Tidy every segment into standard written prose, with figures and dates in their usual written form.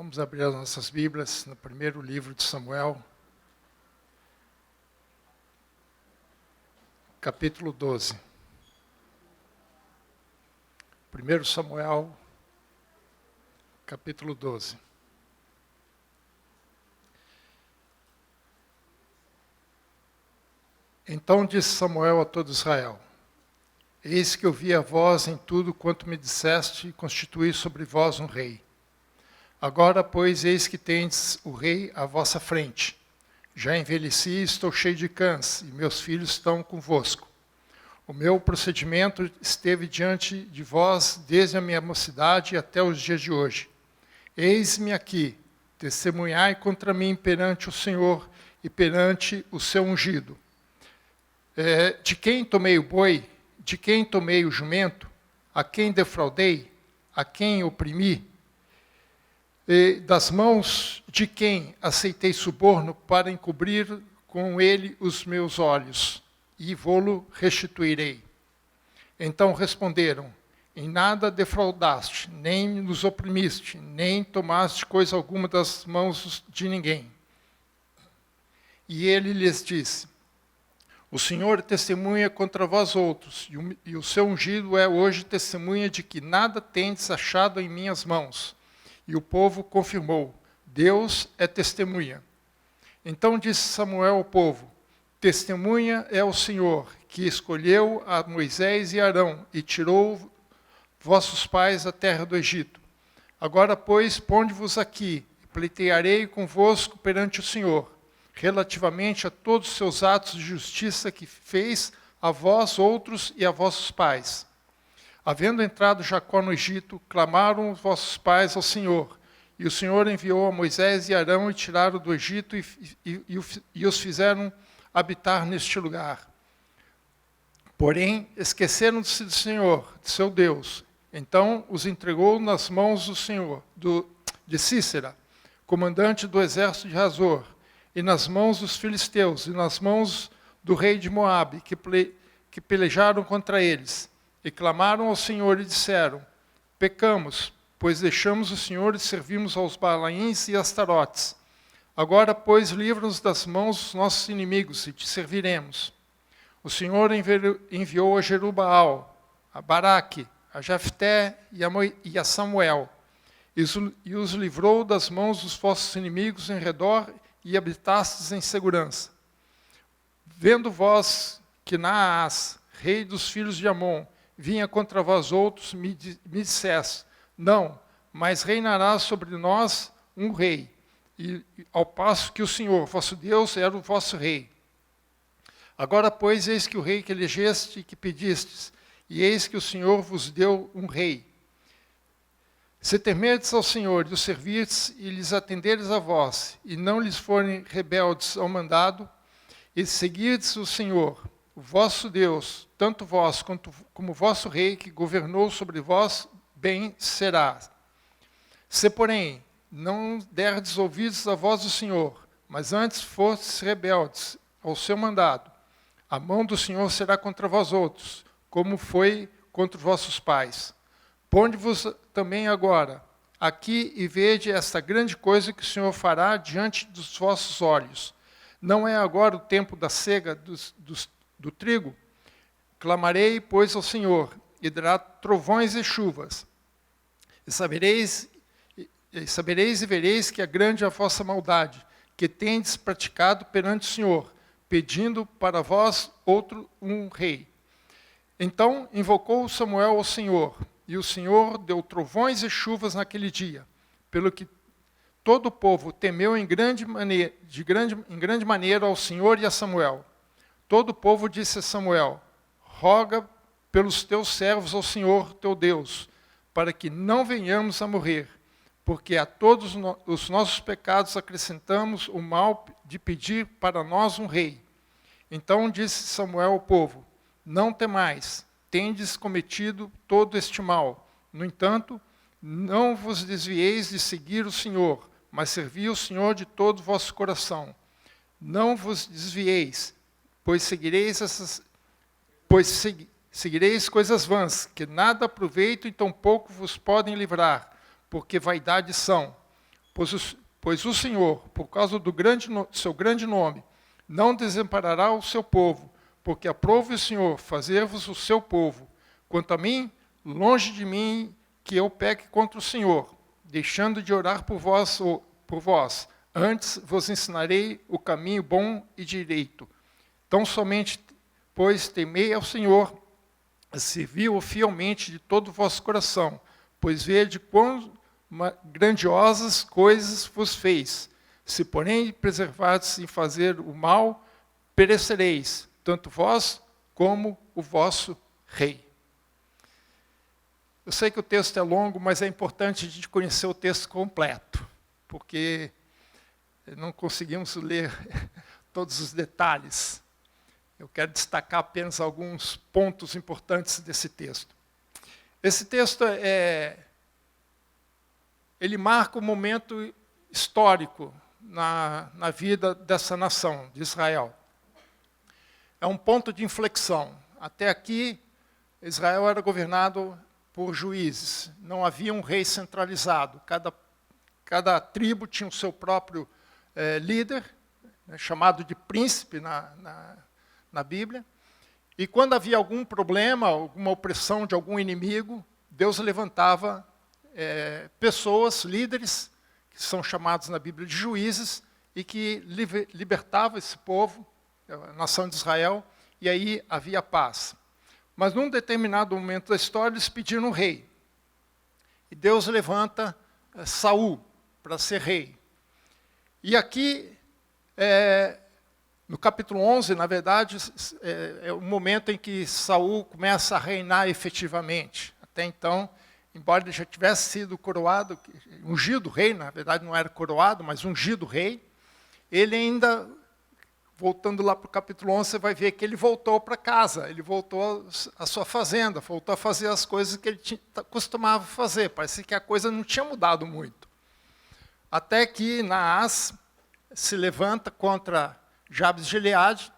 Vamos abrir as nossas Bíblias no primeiro livro de Samuel, capítulo 12. 1 Samuel, capítulo 12. Então disse Samuel a todo Israel: Eis que ouvi a voz em tudo quanto me disseste e constituí sobre vós um rei. Agora, pois, eis que tendes o rei à vossa frente. Já envelheci e estou cheio de cãs, e meus filhos estão convosco. O meu procedimento esteve diante de vós desde a minha mocidade até os dias de hoje. Eis-me aqui, testemunhai contra mim perante o Senhor e perante o seu ungido. De quem tomei o boi? De quem tomei o jumento? A quem defraudei? A quem oprimi? Das mãos de quem aceitei suborno para encobrir com ele os meus olhos, e vô-lo restituirei. Então responderam: Em nada defraudaste, nem nos oprimiste, nem tomaste coisa alguma das mãos de ninguém. E ele lhes disse: O Senhor testemunha contra vós outros, e o seu ungido é hoje testemunha de que nada tendes achado em minhas mãos. E o povo confirmou: Deus é testemunha. Então disse Samuel ao povo: Testemunha é o Senhor, que escolheu a Moisés e Arão, e tirou vossos pais da terra do Egito. Agora, pois, ponde-vos aqui, e pleitearei convosco perante o Senhor, relativamente a todos os seus atos de justiça que fez a vós outros e a vossos pais. Havendo entrado Jacó no Egito, clamaram os vossos pais ao Senhor, e o Senhor enviou a Moisés e Arão e tiraram do Egito e os fizeram habitar neste lugar. Porém, esqueceram-se do Senhor, de seu Deus. Então os entregou nas mãos do Senhor, de Cícera, comandante do exército de Hazor, e nas mãos dos filisteus, e nas mãos do rei de Moabe, que pelejaram contra eles. E clamaram ao Senhor e disseram: Pecamos, pois deixamos o Senhor e servimos aos Balaíns e Astarotes. Agora, pois, livra-nos das mãos dos nossos inimigos e te serviremos. O Senhor enviou a Jerubaal, a Baraque, a Jefté e a Samuel, e os livrou das mãos dos vossos inimigos em redor e habitastes em segurança. Vendo vós que Naás, rei dos filhos de Amon, vinha contra vós outros, me dissesse: Não, mas reinará sobre nós um rei, e ao passo que o Senhor, vosso Deus, era o vosso rei. Agora, pois, eis que o rei que elegeste e que pedistes, e eis que o Senhor vos deu um rei. Se temerdes ao Senhor e o servirdes e lhes atenderes a vós, e não lhes forem rebeldes ao mandado, e seguirdes o Senhor, o vosso Deus, tanto vós como vosso rei que governou sobre vós, bem será. Se, porém, não derdes ouvidos à voz do Senhor, mas antes fostes rebeldes ao seu mandado, a mão do Senhor será contra vós outros, como foi contra vossos pais. Ponde-vos também agora aqui e vede esta grande coisa que o Senhor fará diante dos vossos olhos. Não é agora o tempo da cega do trigo? Clamarei, pois, ao Senhor, e dará trovões e chuvas. E sabereis e vereis que é grande a vossa maldade, que tendes praticado perante o Senhor, pedindo para vós um rei. Então invocou Samuel ao Senhor, e o Senhor deu trovões e chuvas naquele dia, pelo que todo o povo temeu em grande maneira ao Senhor e a Samuel. Todo o povo disse a Samuel: Roga pelos teus servos ao Senhor teu Deus, para que não venhamos a morrer, porque a todos os nossos pecados acrescentamos o mal de pedir para nós um rei. Então disse Samuel ao povo: Não temais, tendes cometido todo este mal. No entanto, não vos desvieis de seguir o Senhor, mas servi o Senhor de todo o vosso coração. Não vos desvieis, pois seguireis coisas vãs, que nada aproveito e tampouco vos podem livrar, porque vaidade são. Pois o Senhor, por causa do seu grande nome, não desamparará o seu povo, porque aprove o Senhor fazer-vos o seu povo. Quanto a mim, longe de mim que eu peque contra o Senhor, deixando de orar por vós. Antes vos ensinarei o caminho bom e direito. Tão somente, pois, temei ao Senhor, servi-o fielmente de todo o vosso coração, pois vede quão grandiosas coisas vos fez. Se, porém, preservardes em fazer o mal, perecereis, tanto vós como o vosso rei. Eu sei que o texto é longo, mas é importante a gente conhecer o texto completo, porque não conseguimos ler todos os detalhes. Eu quero destacar apenas alguns pontos importantes desse texto. Esse texto ele marca um momento histórico na vida dessa nação, de Israel. É um ponto de inflexão. Até aqui, Israel era governado por juízes. Não havia um rei centralizado. Cada tribo tinha o seu próprio líder, chamado de príncipe na Bíblia. E quando havia algum problema, alguma opressão de algum inimigo, Deus levantava pessoas, líderes, que são chamados na Bíblia de juízes, e que libertavam esse povo, a nação de Israel, e aí havia paz. Mas num determinado momento da história, eles pediram um rei. E Deus levanta Saul para ser rei. E aqui, no capítulo 11, na verdade, é o momento em que Saul começa a reinar efetivamente. Até então, embora ele já tivesse sido coroado, ungido rei, na verdade não era coroado, mas ungido rei, ele ainda, voltando lá para o capítulo 11, você vai ver que ele voltou para casa, ele voltou à sua fazenda, voltou a fazer as coisas que ele costumava fazer. Parecia que a coisa não tinha mudado muito. Até que Naás se levanta contra Jabes de Gileade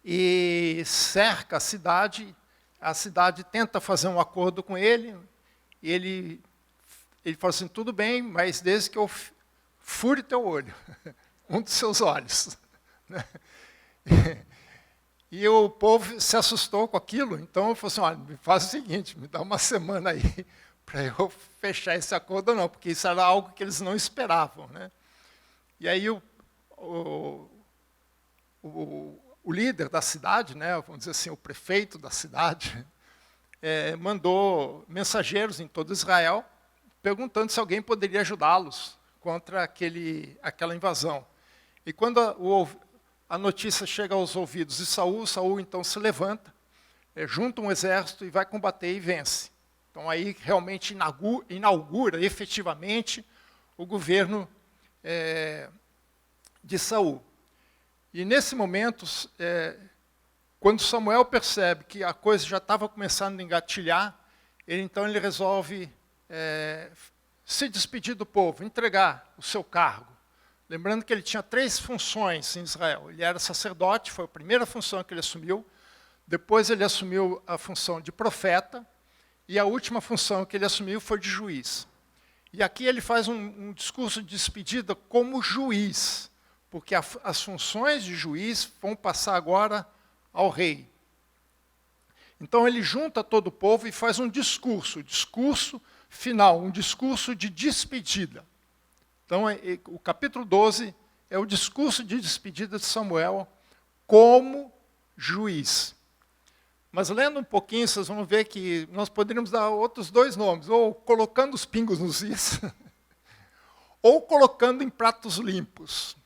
e cerca a cidade tenta fazer um acordo com ele, e ele fala assim, tudo bem, mas desde que eu fure teu olho, um dos seus olhos. E o povo se assustou com aquilo, então falou assim, olha, me faz o seguinte, me dá uma semana aí para eu fechar esse acordo ou não, porque isso era algo que eles não esperavam. Né? E aí o líder da cidade, né, vamos dizer assim, o prefeito da cidade, mandou mensageiros em todo Israel, perguntando se alguém poderia ajudá-los contra aquela invasão. E quando a notícia chega aos ouvidos de Saul então se levanta, junta um exército e vai combater e vence. Então aí realmente inaugura efetivamente o governo de Saul. E nesse momento, quando Samuel percebe que a coisa já estava começando a engatilhar, então ele resolve se despedir do povo, entregar o seu cargo. Lembrando que ele tinha 3 funções em Israel. Ele era sacerdote, foi a primeira função que ele assumiu. Depois ele assumiu a função de profeta. E a última função que ele assumiu foi de juiz. E aqui ele faz um discurso de despedida como juiz, porque as funções de juiz vão passar agora ao rei. Então ele junta todo o povo e faz um discurso final, um discurso de despedida. Então o capítulo 12 é o discurso de despedida de Samuel como juiz. Mas lendo um pouquinho, vocês vão ver que nós poderíamos dar outros 2 nomes, ou colocando os pingos nos is, ou colocando em pratos limpos.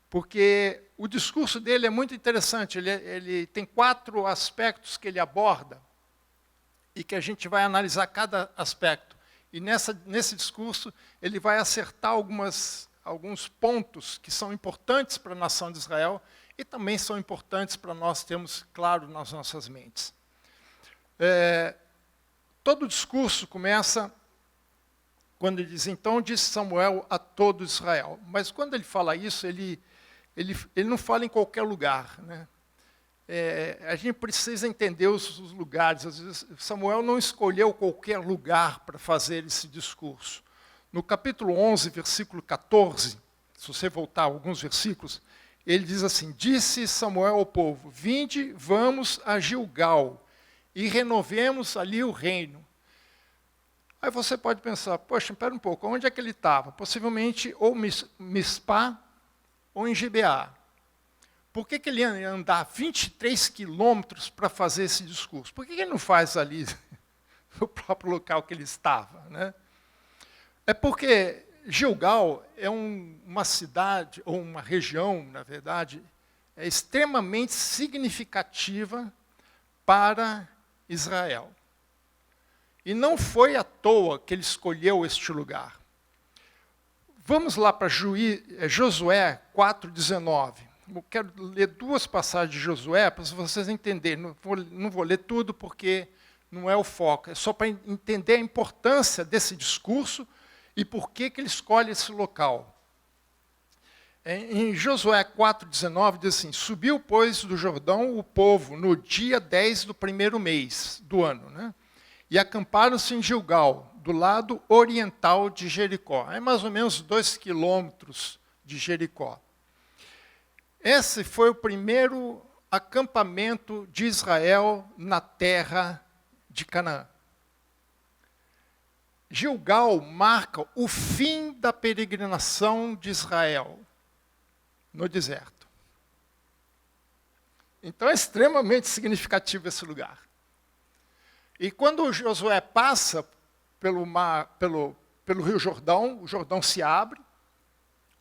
Porque o discurso dele é muito interessante, ele tem 4 aspectos que ele aborda, e que a gente vai analisar cada aspecto. E nesse discurso, ele vai acertar alguns pontos que são importantes para a nação de Israel, e também são importantes para nós termos claro nas nossas mentes. Todo o discurso começa quando ele diz, então disse Samuel a todo Israel. Mas quando ele fala isso, ele não fala em qualquer lugar. Né? A gente precisa entender os lugares. Às vezes, Samuel não escolheu qualquer lugar para fazer esse discurso. No capítulo 11, versículo 14, se você voltar alguns versículos, ele diz assim: disse Samuel ao povo, vinde, vamos a Gilgal, e renovemos ali o reino. Aí você pode pensar, poxa, espera um pouco, onde é que ele estava? Possivelmente ou Mispá ou em Gibeá. Por que ele ia andar 23 quilômetros para fazer esse discurso? Por que ele não faz ali, no próprio local que ele estava, né? É porque Gilgal é uma cidade, ou uma região, na verdade, é extremamente significativa para Israel. E não foi à toa que ele escolheu este lugar. Vamos lá para Josué 4,19. Eu quero ler duas passagens de Josué para vocês entenderem. Não vou ler tudo porque não é o foco. É só para entender a importância desse discurso e por que ele escolhe esse local. Em Josué 4,19 diz assim: subiu, pois, do Jordão o povo no dia 10 do primeiro mês do ano, né? E acamparam-se em Gilgal, do lado oriental de Jericó. É mais ou menos 2 quilômetros de Jericó. Esse foi o primeiro acampamento de Israel na terra de Canaã. Gilgal marca o fim da peregrinação de Israel no deserto. Então é extremamente significativo esse lugar. E quando Josué passa pelo Rio Jordão, o Jordão se abre,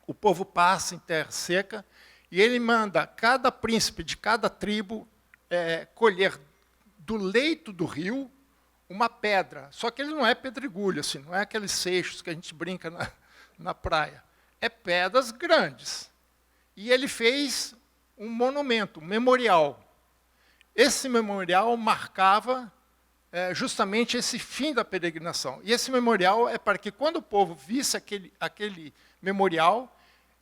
o povo passa em terra seca, e ele manda cada príncipe de cada tribo colher do leito do rio uma pedra. Só que ele não é pedregulho, assim, não é aqueles seixos que a gente brinca na praia. É pedras grandes. E ele fez um monumento, um memorial. Esse memorial marcava justamente esse fim da peregrinação. E esse memorial é para que, quando o povo visse aquele memorial,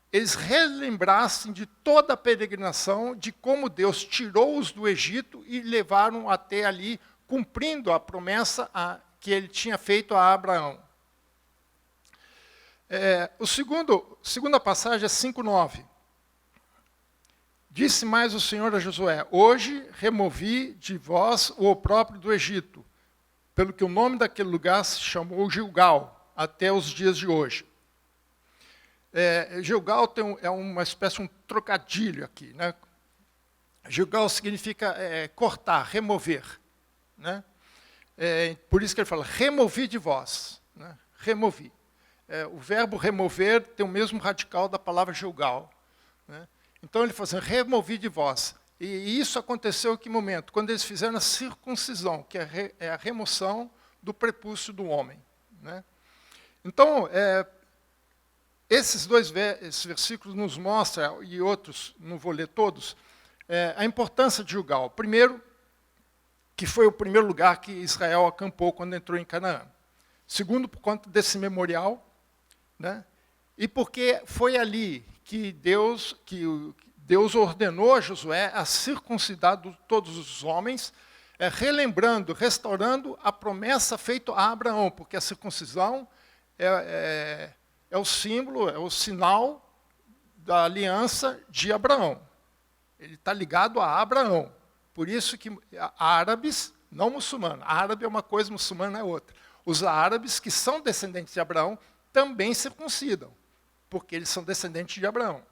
eles relembrassem de toda a peregrinação, de como Deus tirou-os do Egito e levaram até ali, cumprindo a promessa que ele tinha feito a Abraão. Segunda passagem é 5,9. Disse mais o Senhor a Josué: hoje removi de vós o opróbrio do Egito, pelo que o nome daquele lugar se chamou Gilgal, até os dias de hoje. Gilgal é uma espécie de um trocadilho aqui, né? Gilgal significa cortar, remover, né? Por isso que ele fala, removi de vós, né? Removi. O verbo remover tem o mesmo radical da palavra Gilgal, né? Então ele fala assim, removi de vós. E isso aconteceu em que momento? Quando eles fizeram a circuncisão, que é a remoção do prepúcio do homem, né? Então, esses versículos nos mostram, e outros, não vou ler todos, a importância de Gilgal. Primeiro, que foi o primeiro lugar que Israel acampou quando entrou em Canaã. Segundo, por conta desse memorial, né? E porque foi ali que Deus ordenou a Josué a circuncidar todos os homens, relembrando, restaurando a promessa feita a Abraão, porque a circuncisão é o símbolo, é o sinal da aliança de Abraão. Ele está ligado a Abraão. Por isso que árabes, não muçulmanos, árabe é uma coisa, muçulmano é outra. Os árabes que são descendentes de Abraão também circuncidam, porque eles são descendentes de Abraão.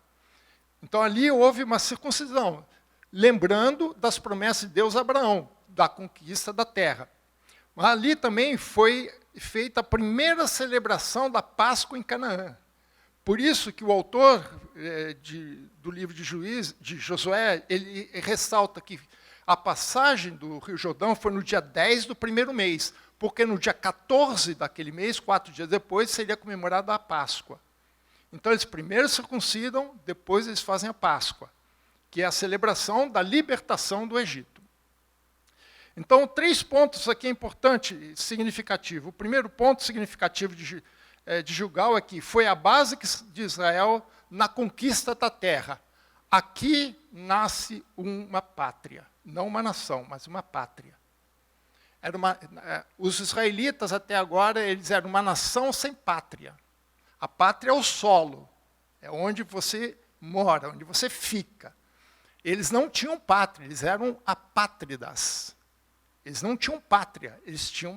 Então ali houve uma circuncisão, lembrando das promessas de Deus a Abraão, da conquista da terra. Mas ali também foi feita a primeira celebração da Páscoa em Canaã. Por isso que o autor do livro de Josué, ele ressalta que a passagem do Rio Jordão foi no dia 10 do primeiro mês, porque no dia 14 daquele mês, 4 dias depois, seria comemorada a Páscoa. Então eles primeiro circuncidam, depois eles fazem a Páscoa, que é a celebração da libertação do Egito. Então, 3 pontos aqui importantes e significativos. O primeiro ponto significativo de Gilgal é que foi a base de Israel na conquista da terra. Aqui nasce uma pátria, não uma nação, mas uma pátria. Os israelitas, até agora, eles eram uma nação sem pátria. A pátria é o solo, é onde você mora, onde você fica. Eles não tinham pátria, eles eram apátridas. Eles não tinham pátria,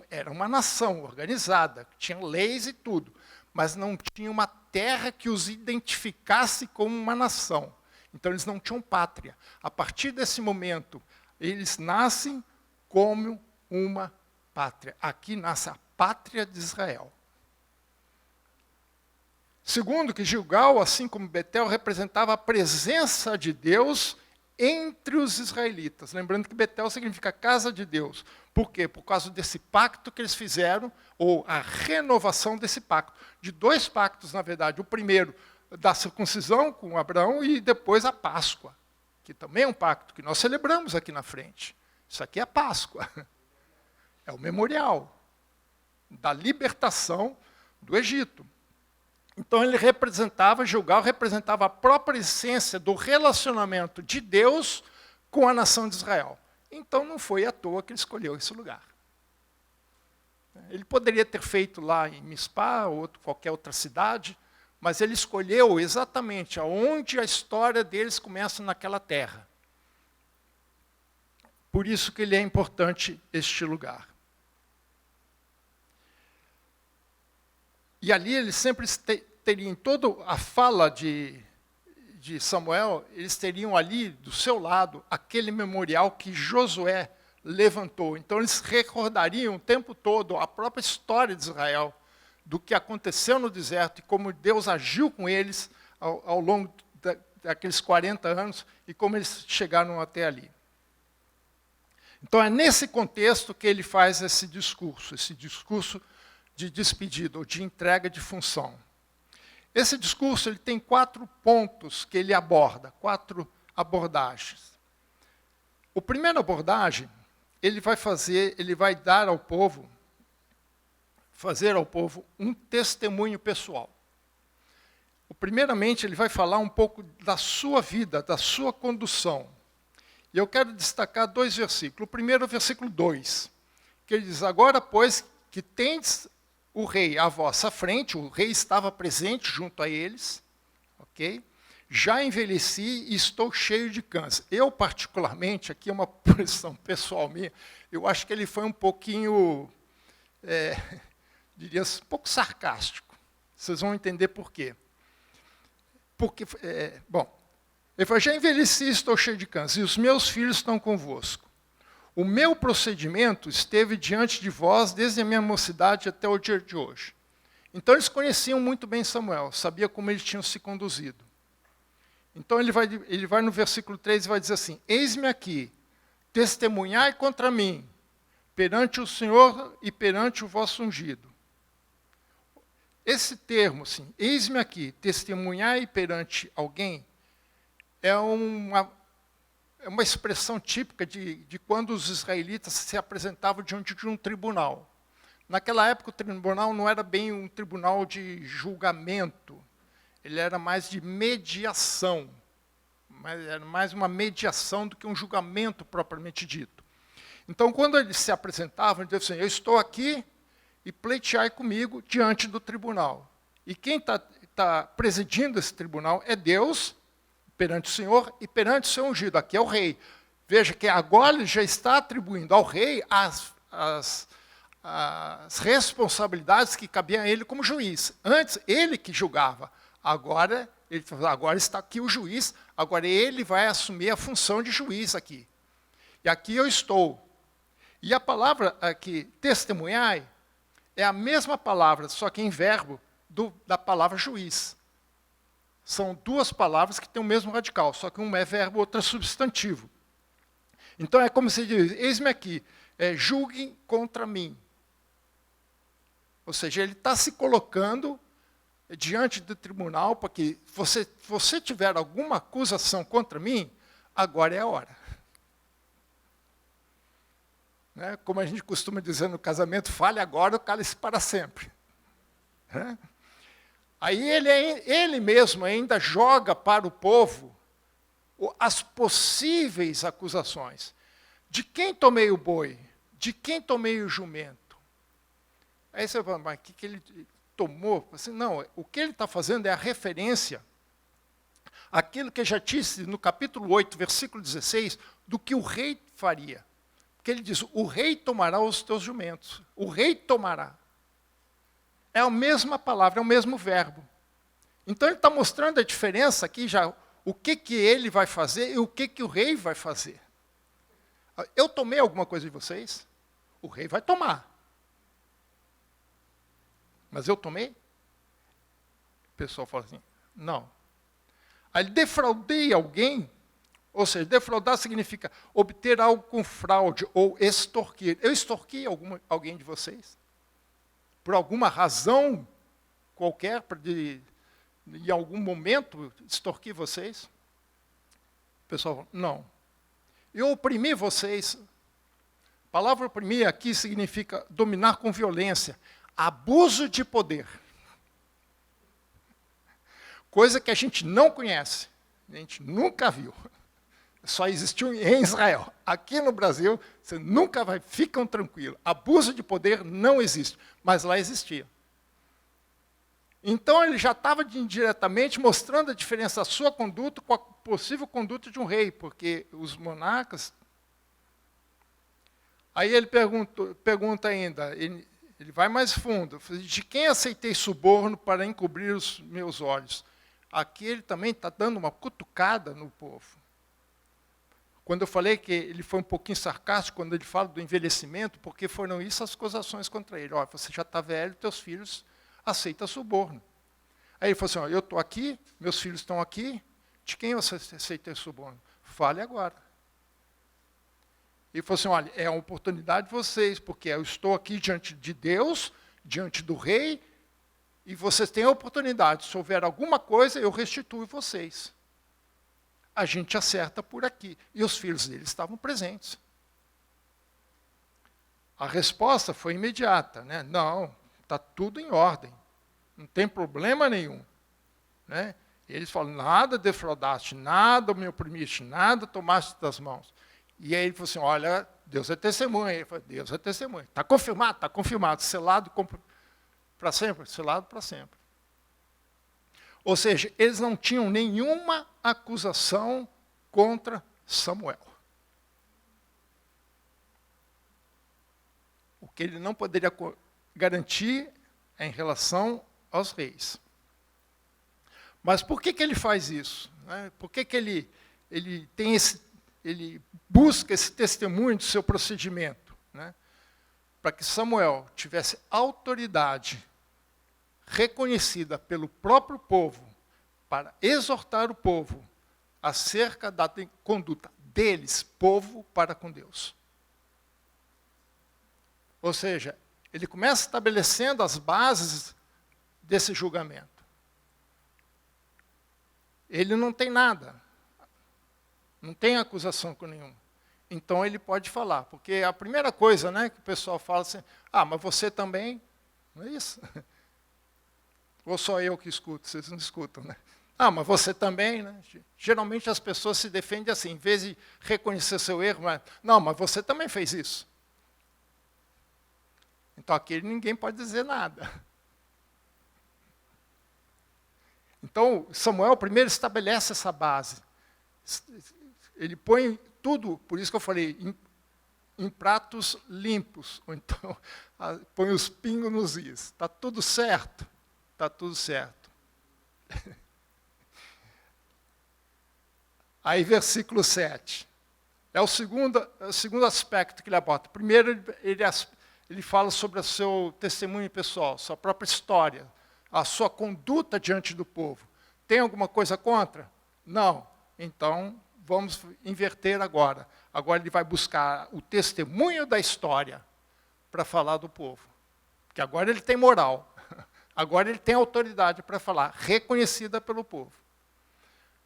era uma nação organizada, tinha leis e tudo, mas não tinha uma terra que os identificasse como uma nação. Então, eles não tinham pátria. A partir desse momento, eles nascem como uma pátria. Aqui nasce a pátria de Israel. Segundo, que Gilgal, assim como Betel, representava a presença de Deus entre os israelitas. Lembrando que Betel significa casa de Deus. Por quê? Por causa desse pacto que eles fizeram, ou a renovação desse pacto. De 2 pactos, na verdade. O primeiro, da circuncisão com Abraão, e depois a Páscoa, que também é um pacto que nós celebramos aqui na frente. Isso aqui é a Páscoa. É o memorial da libertação do Egito. Então, Gilgal representava a própria essência do relacionamento de Deus com a nação de Israel. Então, não foi à toa que ele escolheu esse lugar. Ele poderia ter feito lá em Mispá, ou qualquer outra cidade, mas ele escolheu exatamente aonde a história deles começa naquela terra. Por isso que ele é importante, este lugar. E ali eles sempre teriam, toda a fala de Samuel, eles teriam ali, do seu lado, aquele memorial que Josué levantou. Então, eles recordariam o tempo todo a própria história de Israel, do que aconteceu no deserto e como Deus agiu com eles ao longo daqueles 40 anos e como eles chegaram até ali. Então, é nesse contexto que ele faz esse discurso de despedida, ou de entrega de função. Esse discurso ele tem 4 pontos que ele aborda, 4 abordagens. A primeira abordagem, ele vai dar ao povo, fazer ao povo um testemunho pessoal. Primeiramente, ele vai falar um pouco da sua vida, da sua condução. E eu quero destacar 2 versículos. O primeiro é o versículo 2, que ele diz, agora, pois, que tendes o rei à vossa frente, o rei estava presente junto a eles, ok? Já envelheci e estou cheio de câncer. Eu, particularmente, aqui é uma posição pessoal minha, eu acho que ele foi um pouquinho, diria um pouco sarcástico. Vocês vão entender por quê. Porque, ele falou, já envelheci e estou cheio de câncer, e os meus filhos estão convosco. O meu procedimento esteve diante de vós desde a minha mocidade até o dia de hoje. Então, eles conheciam muito bem Samuel, sabia como eles tinham se conduzido. Então, ele vai no versículo 3 e vai dizer assim, eis-me aqui, testemunhai contra mim, perante o Senhor e perante o vosso ungido. Esse termo, assim, eis-me aqui, testemunhai perante alguém, é uma expressão típica de quando os israelitas se apresentavam diante de um tribunal. Naquela época, o tribunal não era bem um tribunal de julgamento, ele era mais de mediação, era mais uma mediação do que um julgamento propriamente dito. Então, quando eles se apresentavam, eles diziam assim, eu estou aqui e pleiteai comigo diante do tribunal. E quem está presidindo esse tribunal é Deus, perante o Senhor e perante o seu ungido. Aqui é o rei. Veja que agora ele já está atribuindo ao rei as responsabilidades que cabiam a ele como juiz. Antes, ele que julgava. Agora está aqui o juiz, agora ele vai assumir a função de juiz aqui. E aqui eu estou. E a palavra aqui, testemunhai, é a mesma palavra, só que em verbo, da palavra juiz. São 2 palavras que têm o mesmo radical, só que uma é verbo, outra é substantivo. Então é como se diz, eis-me aqui, julguem contra mim. Ou seja, ele está se colocando diante do tribunal para que você tiver alguma acusação contra mim, agora é a hora. Né? Como a gente costuma dizer no casamento, fale agora ou cale-se para sempre. Né? Aí ele mesmo ainda joga para o povo as possíveis acusações. De quem tomei o boi? De quem tomei o jumento? Aí você fala, mas tomou, assim, não, o que ele está fazendo é a referência àquilo que já disse no capítulo 8, versículo 16, do que o rei faria. Porque ele diz, o rei tomará os teus jumentos. O rei tomará. É a mesma palavra, é o mesmo verbo. Então ele está mostrando a diferença aqui já, o que ele vai fazer e o que o rei vai fazer. Eu tomei alguma coisa de vocês? O rei vai tomar. Mas eu tomei? O pessoal fala assim, não. Aí defraudei alguém, ou seja, defraudar significa obter algo com fraude ou extorquir. Eu extorqui alguém de vocês? Por alguma razão qualquer, em algum momento, extorqui vocês? O pessoal fala, não. Eu oprimi vocês. A palavra oprimir aqui significa dominar com violência. Abuso de poder. Coisa que a gente não conhece. A gente nunca viu. Só existiu em Israel. Aqui no Brasil, você nunca vai... Ficam tranquilos. Abuso de poder não existe. Mas lá existia. Então ele já estava indiretamente mostrando a diferença da sua conduta com a possível conduta de um rei. Porque os monarcas... Aí ele pergunta ainda... Ele vai mais fundo. De quem aceitei suborno para encobrir os meus olhos? Aqui ele também está dando uma cutucada no povo. Quando eu falei que ele foi um pouquinho sarcástico, quando ele fala do envelhecimento, porque foram isso as acusações contra ele. Olha, você já está velho, teus filhos aceitam suborno. Aí ele falou assim, eu estou aqui, meus filhos estão aqui, de quem você aceita suborno? Fale agora. Ele falou assim, olha, é uma oportunidade de vocês, porque eu estou aqui diante de Deus, diante do rei, e vocês têm a oportunidade, se houver alguma coisa, eu restituo vocês. A gente acerta por aqui. E os filhos dele estavam presentes. A resposta foi imediata, né? Não, está tudo em ordem, não tem problema nenhum. Né? Eles falam, nada defraudaste, nada me oprimiste, nada tomaste das mãos. E aí ele falou assim, olha, Deus é testemunha. Ele falou, Deus é testemunha. Está confirmado, selado para sempre, selado para sempre. Ou seja, eles não tinham nenhuma acusação contra Samuel. O que ele não poderia garantir é em relação aos reis. Mas por que ele faz isso? Por que ele tem ele busca esse testemunho do seu procedimento? Para que Samuel tivesse autoridade reconhecida pelo próprio povo para exortar o povo acerca da conduta deles, povo para com Deus. Ou seja, ele começa estabelecendo as bases desse julgamento. Ele não tem nada, não tem acusação com nenhum. Então ele pode falar, porque a primeira coisa, né, que o pessoal fala assim, mas você também, não é isso? Ou só eu que escuto, vocês não escutam, né? Mas você também, né? Geralmente as pessoas se defendem assim, em vez de reconhecer seu erro, mas você também fez isso. Então aqui ninguém pode dizer nada. Então Samuel primeiro estabelece essa base. Ele põe tudo, por isso que eu falei, em pratos limpos, ou então põe os pingos nos is. Está tudo certo. Está tudo certo. Aí, versículo 7. É o segundo aspecto que ele aborda. Primeiro, ele fala sobre o seu testemunho pessoal, sua própria história, a sua conduta diante do povo. Tem alguma coisa contra? Não. Então, vamos inverter agora. Agora ele vai buscar o testemunho da história para falar do povo. Porque agora ele tem moral. Agora ele tem autoridade para falar, reconhecida pelo povo.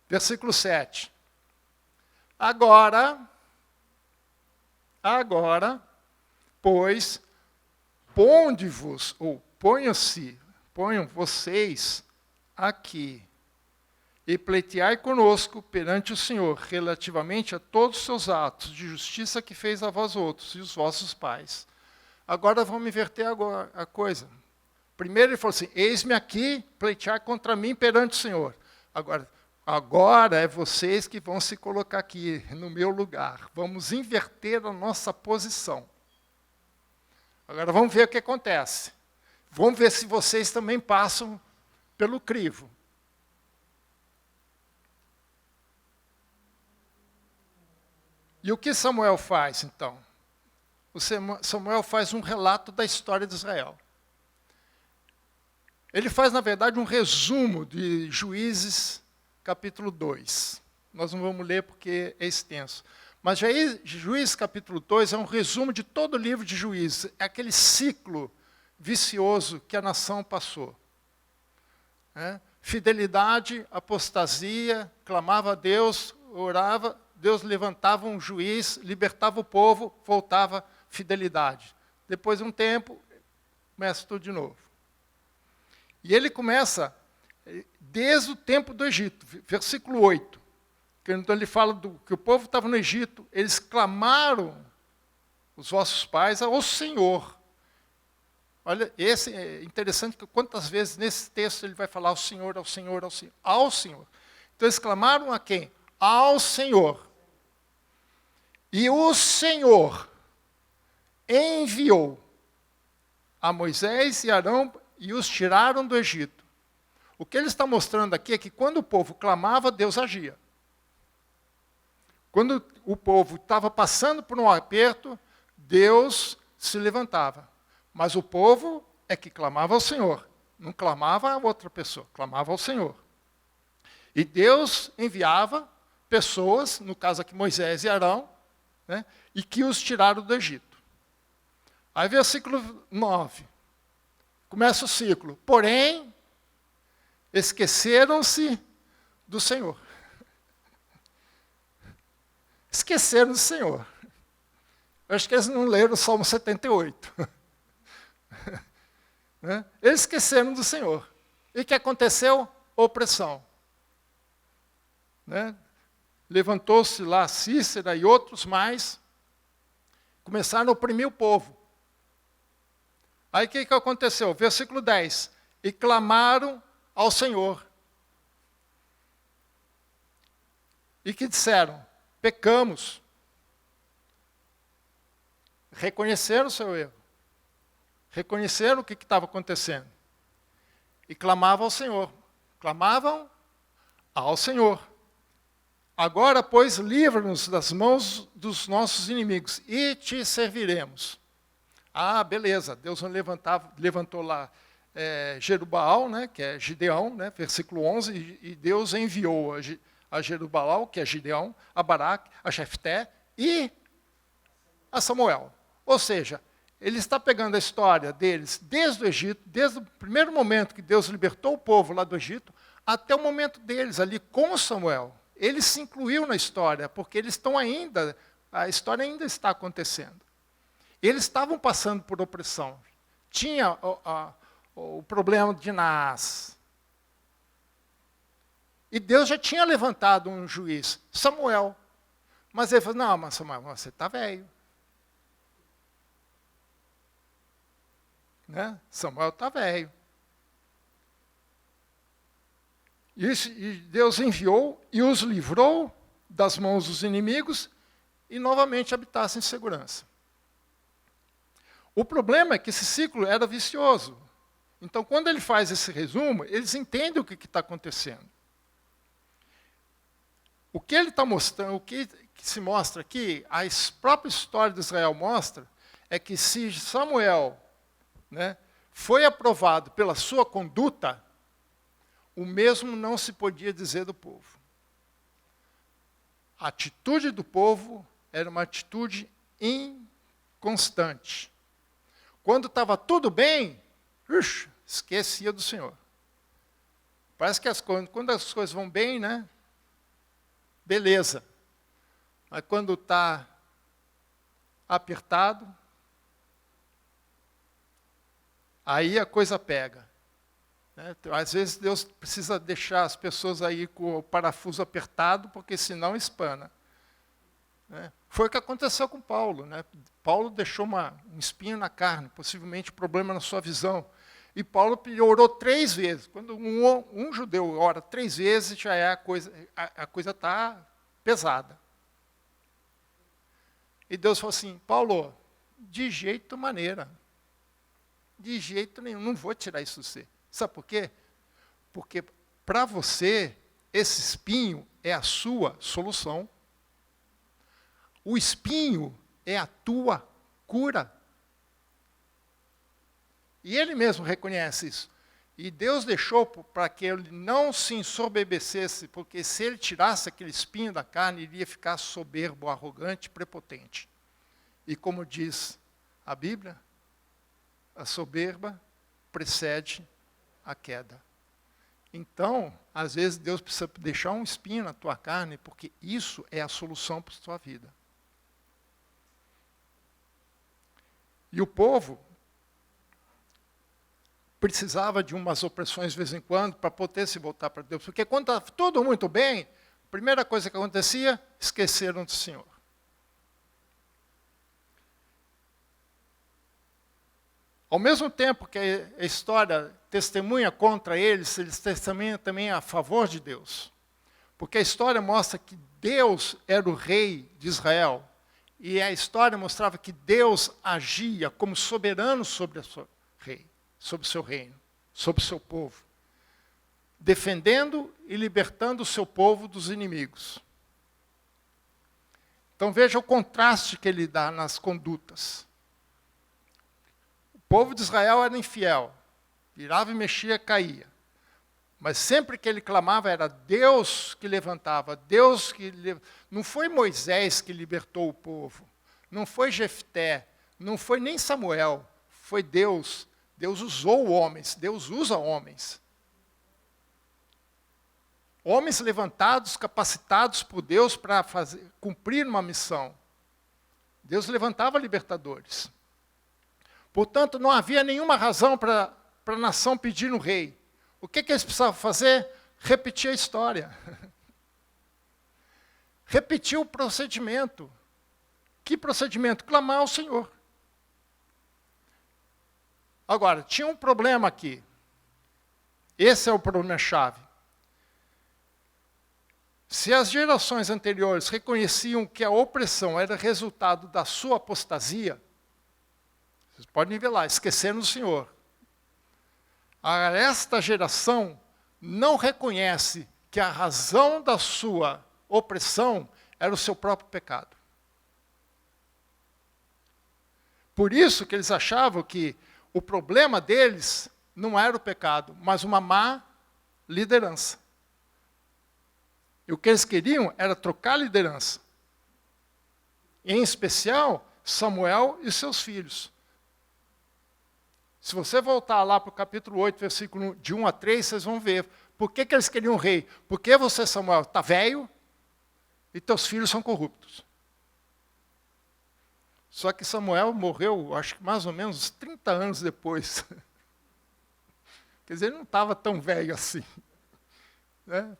Versículo 7. Agora, pois, ponde-vos, ou ponham vocês aqui, e pleiteai conosco perante o Senhor, relativamente a todos os seus atos de justiça que fez a vós outros e os vossos pais. Agora vamos inverter a coisa. Primeiro ele falou assim, eis-me aqui pleitear contra mim perante o Senhor. Agora é vocês que vão se colocar aqui no meu lugar. Vamos inverter a nossa posição. Agora vamos ver o que acontece. Vamos ver se vocês também passam pelo crivo. E o que Samuel faz, então? Samuel faz um relato da história de Israel. Ele faz, na verdade, um resumo de Juízes, capítulo 2. Nós não vamos ler porque é extenso. Mas Juízes, capítulo 2, é um resumo de todo o livro de Juízes. É aquele ciclo vicioso que a nação passou. Fidelidade, apostasia, clamava a Deus, orava, Deus levantava um juiz, libertava o povo, voltava fidelidade. Depois de um tempo, começa tudo de novo. E ele começa desde o tempo do Egito, versículo 8. Então ele fala que o povo estava no Egito, eles clamaram, os vossos pais, ao Senhor. Olha, esse é interessante, que quantas vezes nesse texto ele vai falar ao Senhor, ao Senhor, ao Senhor, ao Senhor. Então eles clamaram a quem? Ao Senhor. E o Senhor enviou a Moisés e Arão e os tiraram do Egito. O que ele está mostrando aqui é que quando o povo clamava, Deus agia. Quando o povo estava passando por um aperto, Deus se levantava. Mas o povo é que clamava ao Senhor. Não clamava a outra pessoa, clamava ao Senhor. E Deus enviava pessoas, no caso aqui Moisés e Arão, né, e que os tiraram do Egito. Aí versículo 9. Começa o ciclo. Porém, esqueceram-se do Senhor. Esqueceram do Senhor. Eu acho que eles não leram o Salmo 78. Eles esqueceram do Senhor. E o que aconteceu? Opressão. Levantou-se lá Cícera e outros mais, começaram a oprimir o povo. Aí o que aconteceu? Versículo 10. E clamaram ao Senhor. E que disseram? Pecamos. Reconheceram o seu erro. Reconheceram o que estava acontecendo. E clamavam ao Senhor. Clamavam ao Senhor. Agora, pois, livra-nos das mãos dos nossos inimigos e te serviremos. Ah, beleza. Deus levantou lá Jerubaal, né, que é Gideão, né, versículo 11, e Deus enviou a Jerubaal, que é Gideão, a Baraque, a Jefté e a Samuel. Ou seja, ele está pegando a história deles desde o Egito, desde o primeiro momento que Deus libertou o povo lá do Egito, até o momento deles ali com Samuel. Ele se incluiu na história, porque eles estão ainda, a história ainda está acontecendo. Eles estavam passando por opressão. Tinha o problema de Naás. E Deus já tinha levantado um juiz, Samuel. Mas ele falou, não, mas Samuel, você está velho. Samuel está velho. E Deus enviou e os livrou das mãos dos inimigos e novamente habitassem em segurança. O problema é que esse ciclo era vicioso. Então, quando ele faz esse resumo, eles entendem o que está acontecendo. O que ele está mostrando, o que se mostra aqui, a própria história de Israel mostra, é que se Samuel, foi aprovado pela sua conduta, o mesmo não se podia dizer do povo. A atitude do povo era uma atitude inconstante. Quando estava tudo bem, esquecia do Senhor. Parece que quando as coisas vão bem, beleza. Mas quando está apertado, aí a coisa pega. Às vezes Deus precisa deixar as pessoas aí com o parafuso apertado, porque senão espana. Foi o que aconteceu com Paulo. Paulo deixou um espinho na carne, possivelmente problema na sua visão. E Paulo orou 3 vezes. Quando um judeu ora 3 vezes, já é a coisa está pesada. E Deus falou assim, Paulo, de jeito maneira. De jeito nenhum, não vou tirar isso de você. Sabe por quê? Porque para você, esse espinho é a sua solução. O espinho é a tua cura. E ele mesmo reconhece isso. E Deus deixou para que ele não se ensoberbecesse, porque se ele tirasse aquele espinho da carne, ele ia ficar soberbo, arrogante, prepotente. E como diz a Bíblia, a soberba precede a queda. Então, às vezes, Deus precisa deixar um espinho na tua carne, porque isso é a solução para a tua vida. E o povo precisava de umas opressões de vez em quando para poder se voltar para Deus. Porque quando estava tudo muito bem, a primeira coisa que acontecia, esqueceram do Senhor. Ao mesmo tempo que a história testemunha contra eles testemunham também a favor de Deus. Porque a história mostra que Deus era o rei de Israel. E a história mostrava que Deus agia como soberano sobre o seu rei, sobre o seu reino, sobre o seu povo. Defendendo e libertando o seu povo dos inimigos. Então veja o contraste que ele dá nas condutas. O povo de Israel era infiel. Virava e mexia, caía. Mas sempre que ele clamava, era Deus que levantava. Não foi Moisés que libertou o povo. Não foi Jefté. Não foi nem Samuel. Foi Deus. Deus usou homens. Deus usa homens. Homens levantados, capacitados por Deus para cumprir uma missão. Deus levantava libertadores. Portanto, não havia nenhuma razão para a nação pedir um rei. O que eles precisavam fazer? Repetir a história. Repetir o procedimento. Que procedimento? Clamar ao Senhor. Agora, tinha um problema aqui. Esse é o problema-chave. Se as gerações anteriores reconheciam que a opressão era resultado da sua apostasia, vocês podem ver lá, esqueceram do Senhor. Esta geração não reconhece que a razão da sua opressão era o seu próprio pecado. Por isso que eles achavam que o problema deles não era o pecado, mas uma má liderança. E o que eles queriam era trocar a liderança. Em especial, Samuel e seus filhos. Se você voltar lá para o capítulo 8, versículo de 1 a 3, vocês vão ver. Por que eles queriam um rei? Porque você, Samuel, está velho e teus filhos são corruptos. Só que Samuel morreu, acho que mais ou menos 30 anos depois. Quer dizer, ele não estava tão velho assim. Né?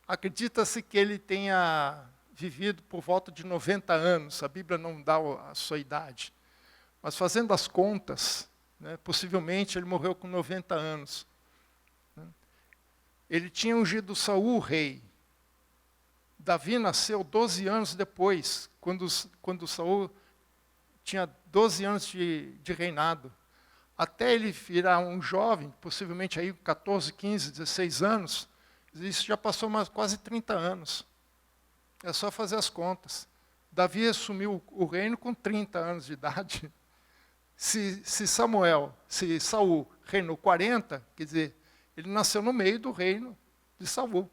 Acredita-se que ele tenha vivido por volta de 90 anos. A Bíblia não dá a sua idade. Mas fazendo as contas, né, possivelmente ele morreu com 90 anos. Ele tinha ungido Saul rei. Davi nasceu 12 anos depois, quando Saul tinha 12 anos de reinado. Até ele virar um jovem, possivelmente aí 14, 15, 16 anos, isso já passou quase 30 anos. É só fazer as contas. Davi assumiu o reino com 30 anos de idade. Se Saul reinou 40, quer dizer, ele nasceu no meio do reino de Saul.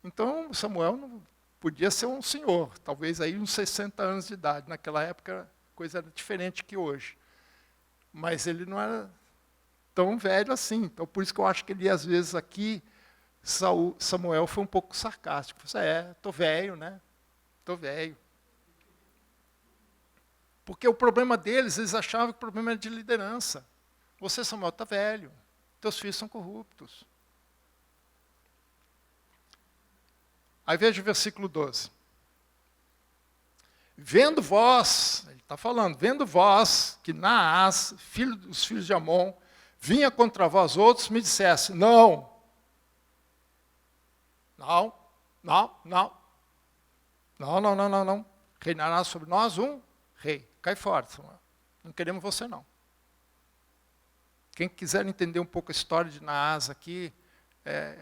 Então, Samuel não podia ser um senhor, talvez aí uns 60 anos de idade. Naquela época, a coisa era diferente que hoje. Mas ele não era tão velho assim. Então, por isso que eu acho que ele, às vezes, aqui, Samuel foi um pouco sarcástico. Estou velho, né? Estou velho. Porque o problema deles, eles achavam que o problema era de liderança. Você, Samuel, está velho. Teus filhos são corruptos. Aí veja o versículo 12. Vendo vós, ele está falando, vendo vós que Naás, filho dos filhos de Amon, vinha contra vós outros, me dissesse, não, não, não, não, não, não, não, não, não, reinará sobre nós um rei. Cai fora, Samuel. Não queremos você, não. Quem quiser entender um pouco a história de Naás aqui,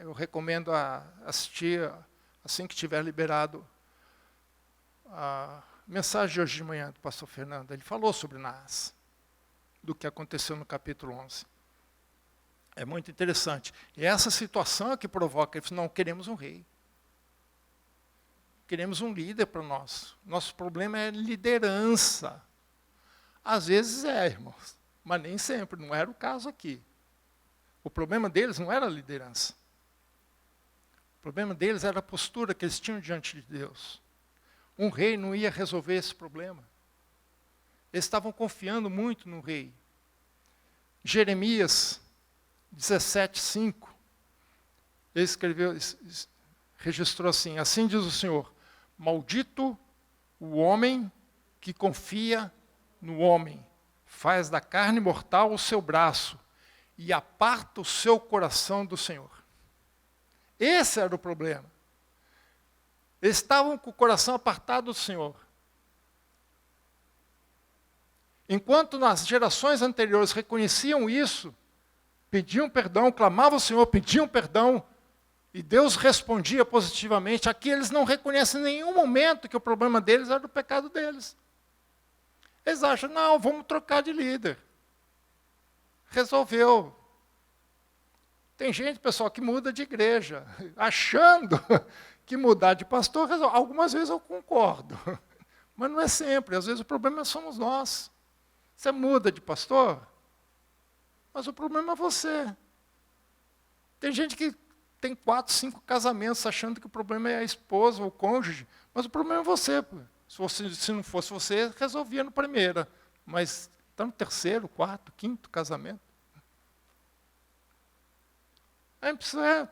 eu recomendo assistir, assim que tiver liberado, a mensagem de hoje de manhã do pastor Fernando. Ele falou sobre Naás, do que aconteceu no capítulo 11. É muito interessante. E essa situação é que provoca, ele falou, não, queremos um rei. Queremos um líder para nós. Nosso problema é liderança. Às vezes irmãos, mas nem sempre, não era o caso aqui. O problema deles não era a liderança. O problema deles era a postura que eles tinham diante de Deus. Um rei não ia resolver esse problema. Eles estavam confiando muito no rei. Jeremias 17:5, ele escreveu, registrou assim, assim diz o Senhor, maldito o homem que confia no homem, faz da carne mortal o seu braço e aparta o seu coração do Senhor. Esse era o problema. Eles estavam com o coração apartado do Senhor. Enquanto nas gerações anteriores reconheciam isso, pediam perdão, clamavam ao Senhor, pediam perdão, e Deus respondia positivamente, aqui eles não reconhecem em nenhum momento que o problema deles era o pecado deles. Eles acham, não, vamos trocar de líder. Resolveu. Tem gente, pessoal, que muda de igreja, achando que mudar de pastor resolve. Algumas vezes eu concordo, mas não é sempre. Às vezes o problema somos nós. Você muda de pastor, mas o problema é você. Tem gente que tem 4, 5 casamentos achando que o problema é a esposa ou o cônjuge, mas o problema é você. Se não fosse você, resolvia no primeiro. Mas está no 3º, 4º, 5º casamento. A gente precisa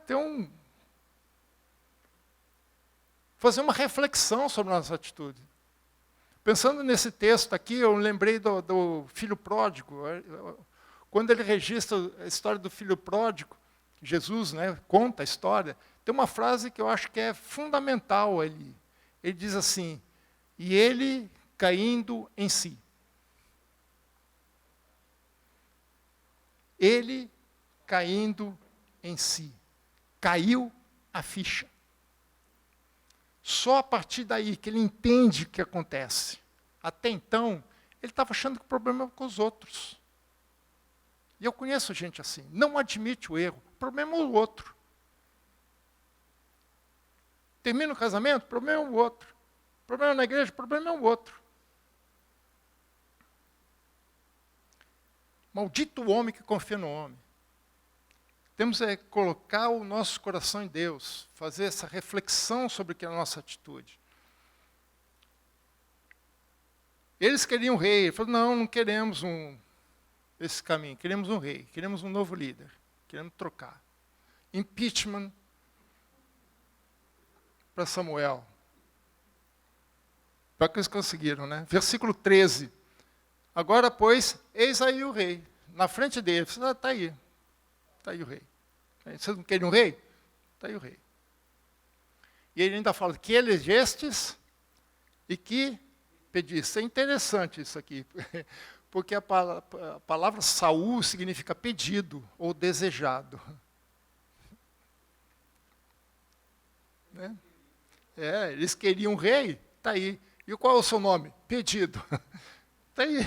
fazer uma reflexão sobre a nossa atitude. Pensando nesse texto aqui, eu lembrei do filho pródigo. Quando ele registra a história do filho pródigo, Jesus, conta a história, tem uma frase que eu acho que é fundamental ali. Ele diz assim, e ele caindo em si. Ele caindo em si. Caiu a ficha. Só a partir daí que ele entende o que acontece. Até então, ele estava achando que o problema era com os outros. E eu conheço gente assim, não admite o erro, o problema é o outro. Termina o casamento, o problema é o outro. O problema na igreja, o problema é o outro. Maldito o homem que confia no homem. Temos que colocar o nosso coração em Deus, fazer essa reflexão sobre o que é a nossa atitude. Eles queriam um rei, ele falou, não queremos esse caminho, queremos um rei, queremos um novo líder, queremos trocar. Impeachment para Samuel. Para que eles conseguiram, Versículo 13. Agora, pois, eis aí o rei, na frente dele, está aí. Está aí o rei. Vocês não querem um rei? Está aí o rei. E ele ainda fala que elegestes e que pedisse. É interessante isso aqui, porque a palavra Saul significa pedido ou desejado. Eles queriam um rei, está aí. E qual é o seu nome? Pedido. Está aí.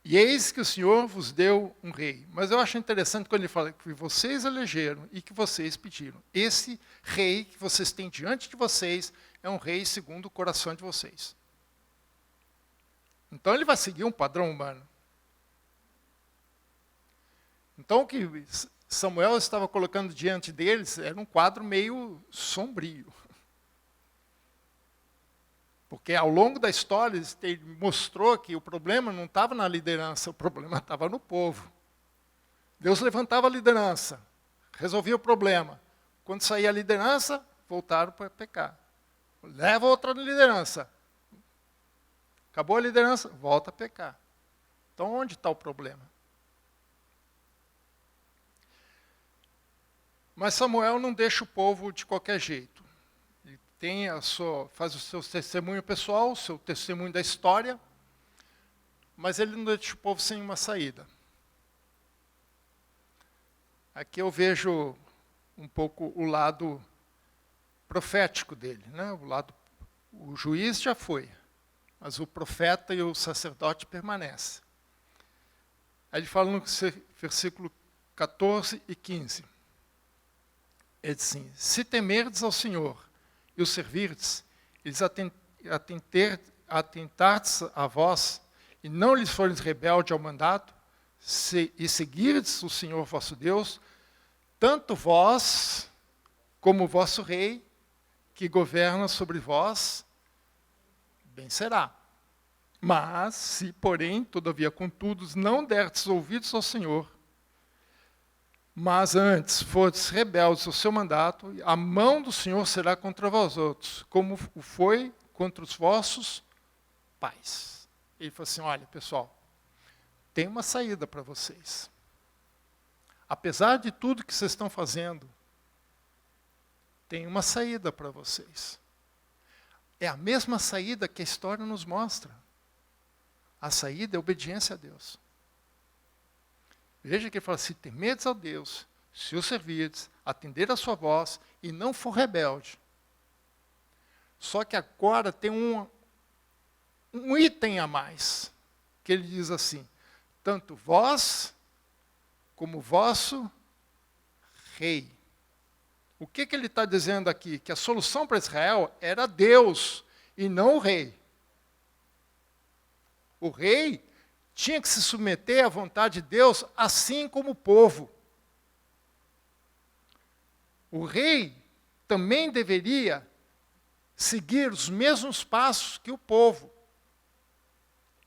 E eis que o Senhor vos deu um rei. Mas eu acho interessante quando ele fala que vocês elegeram e que vocês pediram. Esse rei que vocês têm diante de vocês é um rei segundo o coração de vocês. Então ele vai seguir um padrão humano. Então o que Samuel estava colocando diante deles era um quadro meio sombrio. Porque ao longo da história, ele mostrou que o problema não estava na liderança, o problema estava no povo. Deus levantava a liderança, resolvia o problema. Quando saía a liderança, voltaram para pecar. Leva outra liderança. Acabou a liderança, volta a pecar. Então, onde está o problema? Mas Samuel não deixa o povo de qualquer jeito. Ele faz o seu testemunho pessoal, o seu testemunho da história, mas ele não deixa o povo sem uma saída. Aqui eu vejo um pouco o lado profético dele, né? O juiz já foi, mas o profeta e o sacerdote permanecem. Aí ele fala no versículo 14 e 15. Ele diz assim: se temerdes ao Senhor e o servirdes, eles atentardes a vós, e não lhes fordes rebelde ao mandato, e seguirdes o Senhor vosso Deus, tanto vós como o vosso rei, que governa sobre vós, bem será. Mas, se, porém, todavia, contudo, não derdes ouvidos ao Senhor, mas antes fordes rebeldes ao seu mandato, a mão do Senhor será contra vós outros, como foi contra os vossos pais. Ele falou assim: olha, pessoal, tem uma saída para vocês. Apesar de tudo que vocês estão fazendo, tem uma saída para vocês. É a mesma saída que a história nos mostra. A saída é a obediência a Deus. Veja que ele fala: se temerdes a Deus, se o servirdes, atender a sua voz e não for rebelde. Só que agora tem um item a mais, que ele diz assim: tanto vós como vosso rei. O que ele está dizendo aqui? Que a solução para Israel era Deus e não o rei. O rei tinha que se submeter à vontade de Deus, assim como o povo. O rei também deveria seguir os mesmos passos que o povo.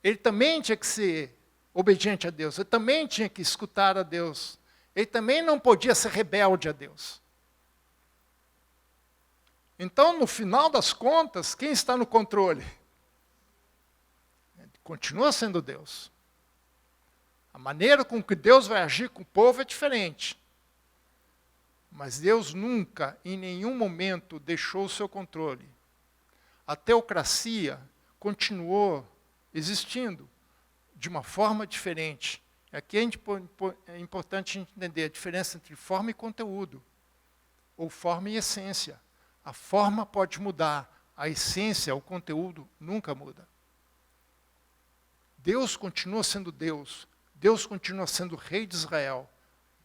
Ele também tinha que ser obediente a Deus, ele também tinha que escutar a Deus, ele também não podia ser rebelde a Deus. Então, no final das contas, quem está no controle? Continua sendo Deus. A maneira com que Deus vai agir com o povo é diferente. Mas Deus nunca, em nenhum momento, deixou o seu controle. A teocracia continuou existindo de uma forma diferente. Aqui é importante entender a diferença entre forma e conteúdo, ou forma e essência. A forma pode mudar, a essência, o conteúdo, nunca muda. Deus continua sendo Deus, Deus continua sendo Rei de Israel,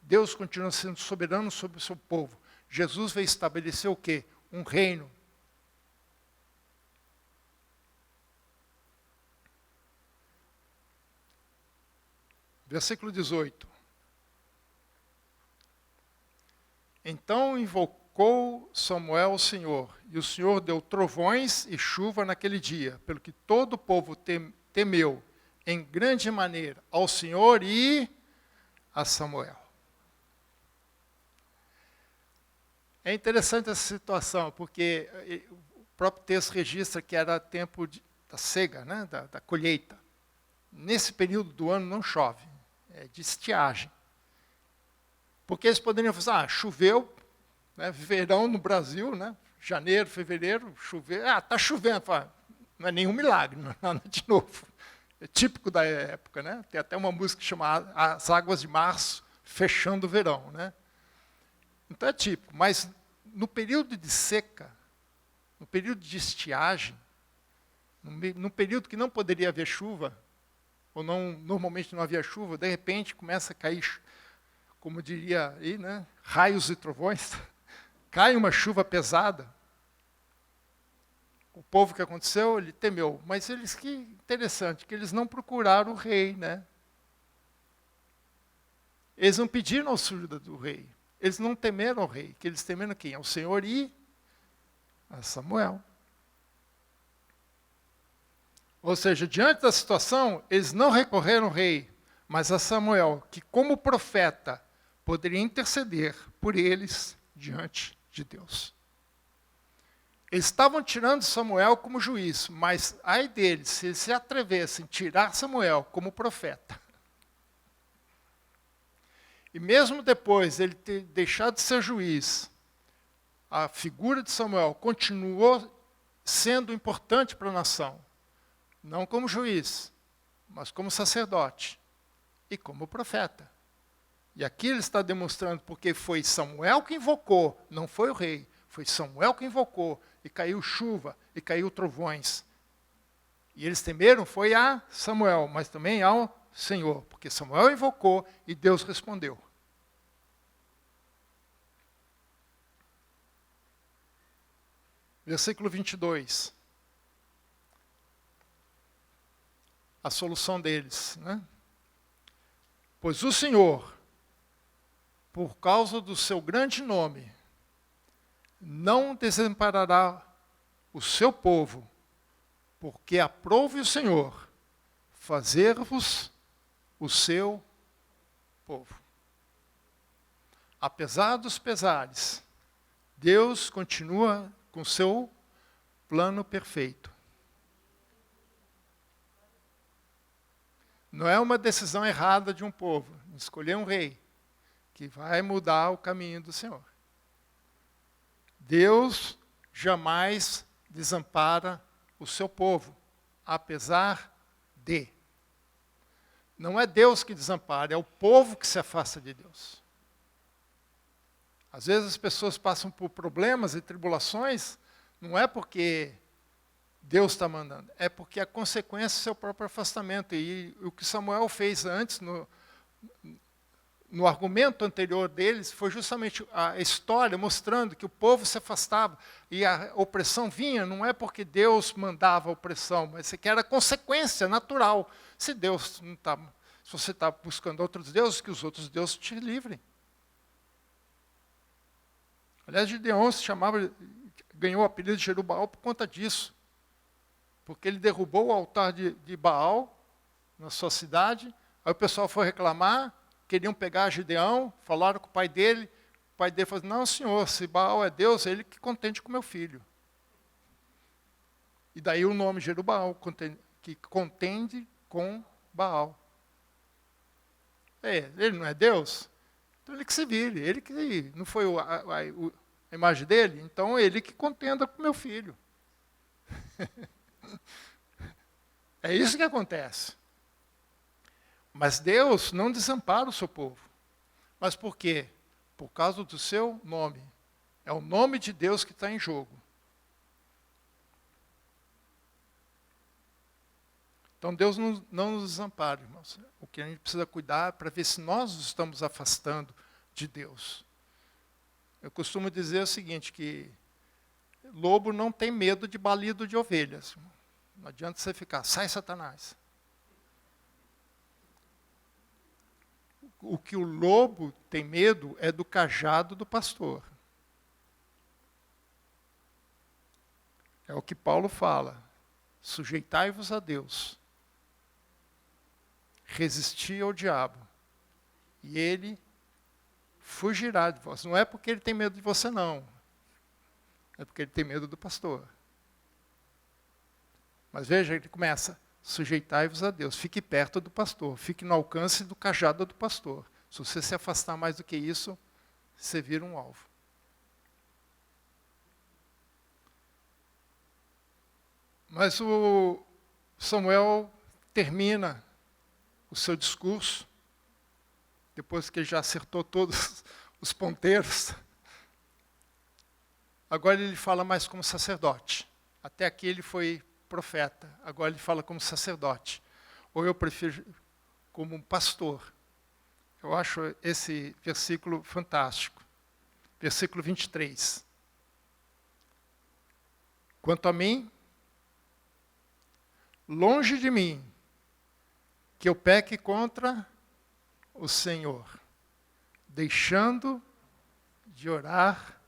Deus continua sendo soberano sobre o seu povo. Jesus veio estabelecer o quê? Um reino. Versículo 18. Então invocou Samuel o Senhor, e o Senhor deu trovões e chuva naquele dia, pelo que todo o povo temeu em grande maneira ao Senhor e a Samuel. É interessante essa situação, porque o próprio texto registra que era tempo da cega, né, da colheita. Nesse período do ano não chove, é de estiagem. Porque eles poderiam falar: choveu, né, verão no Brasil, né, janeiro, fevereiro, choveu, está chovendo. Fala, não é nenhum milagre, não é nada de novo. É típico da época, né? Tem até uma música que chama As Águas de Março, fechando o verão, né? Então é típico, mas no período de seca, no período de estiagem, no período que não poderia haver chuva, ou normalmente não havia chuva, de repente começa a cair, como diria aí, né, raios e trovões, cai uma chuva pesada. O povo, que aconteceu, ele temeu, mas que interessante, que eles não procuraram o rei, né? Eles não pediram auxílio do rei, eles não temeram ao rei, que eles temeram quem? Ao Senhor e a Samuel. Ou seja, diante da situação, eles não recorreram ao rei, mas a Samuel, que como profeta, poderia interceder por eles diante de Deus. Eles estavam tirando Samuel como juiz, mas ai deles, se eles se atrevessem a tirar Samuel como profeta. E mesmo depois ele ter deixado de ser juiz, a figura de Samuel continuou sendo importante para a nação. Não como juiz, mas como sacerdote e como profeta. E aqui ele está demonstrando porque foi Samuel que invocou, não foi o rei. Foi Samuel que invocou, e caiu chuva, e caiu trovões. E eles temeram, foi a Samuel, mas também ao Senhor, porque Samuel invocou e Deus respondeu. Versículo 22. A solução deles, né? Pois o Senhor, por causa do seu grande nome, não desamparará o seu povo, porque aprove o Senhor fazer-vos o seu povo. Apesar dos pesares, Deus continua com seu plano perfeito. Não é uma decisão errada de um povo, escolher um rei, que vai mudar o caminho do Senhor. Deus jamais desampara o seu povo, apesar de. Não é Deus que desampara, é o povo que se afasta de Deus. Às vezes as pessoas passam por problemas e tribulações, não é porque Deus está mandando, é porque a consequência é o seu próprio afastamento. E o que Samuel fez antes, no argumento anterior deles, foi justamente a história mostrando que o povo se afastava e a opressão vinha, não é porque Deus mandava a opressão, mas que era consequência natural. Se Deus não está, se você está buscando outros deuses, que os outros deuses te livrem. Aliás, Gideão se chamava, ganhou o apelido de Jerubbaal por conta disso, porque ele derrubou o altar de Baal na sua cidade, aí o pessoal foi reclamar, queriam pegar Gideão, falaram com o pai dele falou, não senhor, se Baal é Deus, é ele que contende com meu filho. E daí o nome Jerubbaal, que contende com Baal. Ele não é Deus? Então ele que se vire, ele que não foi a imagem dele, então ele que contenda com meu filho. É isso que acontece. Mas Deus não desampara o seu povo. Mas por quê? Por causa do seu nome. É o nome de Deus que está em jogo. Então Deus não nos desampara, irmãos. O que a gente precisa cuidar é para ver se nós nos estamos afastando de Deus. Eu costumo dizer o seguinte, que lobo não tem medo de balido de ovelhas. Não adianta você ficar, sai Satanás. O que o lobo tem medo é do cajado do pastor. É o que Paulo fala. Sujeitai-vos a Deus. Resisti ao diabo. E ele fugirá de vós. Não é porque ele tem medo de você, não. É porque ele tem medo do pastor. Mas veja, ele começa, sujeitai-vos a Deus, fique perto do pastor, fique no alcance do cajado do pastor. Se você se afastar mais do que isso, você vira um alvo. Mas o Samuel termina o seu discurso, depois que ele já acertou todos os ponteiros. Agora ele fala mais como sacerdote. Até aqui ele foi profeta, agora ele fala como sacerdote. Ou eu prefiro como um pastor. Eu acho esse versículo fantástico. Versículo 23. Quanto a mim, longe de mim, que eu peque contra o Senhor, deixando de orar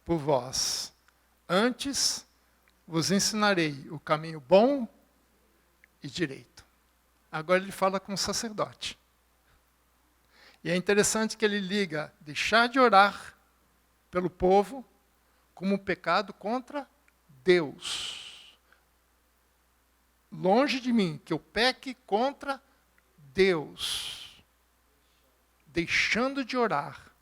por vós. Antes vos ensinarei o caminho bom e direito. Agora ele fala com o sacerdote. E é interessante que ele liga deixar de orar pelo povo como um pecado contra Deus. Longe de mim que eu peque contra Deus, deixando de orar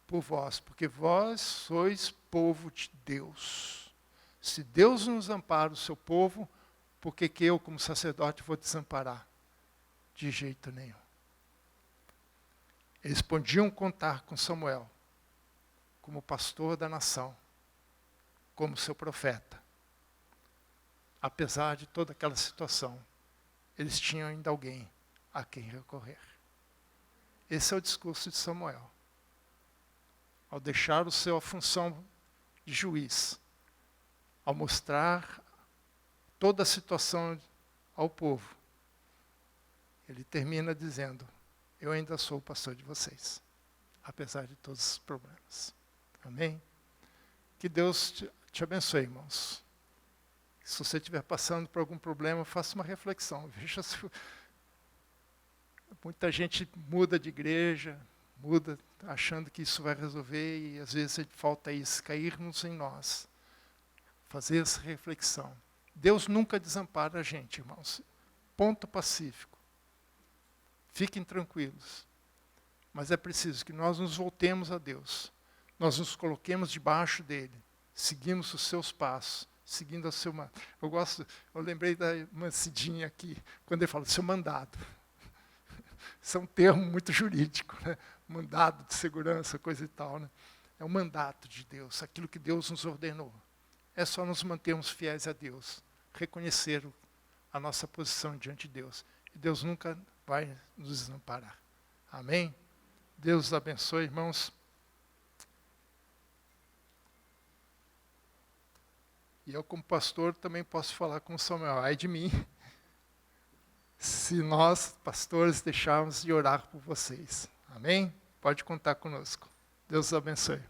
por vós, porque vós sois povo de Deus. Se Deus não desampara o seu povo, por que eu, como sacerdote, vou desamparar? De jeito nenhum. Eles podiam contar com Samuel como pastor da nação, como seu profeta. Apesar de toda aquela situação, eles tinham ainda alguém a quem recorrer. Esse é o discurso de Samuel. Ao deixar a sua função de juiz, ao mostrar toda a situação ao povo, ele termina dizendo: eu ainda sou o pastor de vocês, apesar de todos os problemas. Amém? Que Deus te abençoe, irmãos. Se você estiver passando por algum problema, faça uma reflexão. Veja se muita gente muda de igreja, muda achando que isso vai resolver, e às vezes falta isso, cairmos em nós. Fazer essa reflexão. Deus nunca desampara a gente, irmãos. Ponto pacífico. Fiquem tranquilos. Mas é preciso que nós nos voltemos a Deus. Nós nos coloquemos debaixo dele. Seguimos os seus passos. Seguindo a seu mandado. Eu lembrei da irmã Cidinha aqui, quando ele fala seu mandado. Isso é um termo muito jurídico, né? Mandado de segurança, coisa e tal. Né? É um mandato de Deus, aquilo que Deus nos ordenou. É só nos mantermos fiéis a Deus, reconhecer a nossa posição diante de Deus. E Deus nunca vai nos desamparar. Amém? Deus os abençoe, irmãos. E eu, como pastor, também posso falar com Samuel. Ai de mim, se nós, pastores, deixarmos de orar por vocês. Amém? Pode contar conosco. Deus os abençoe.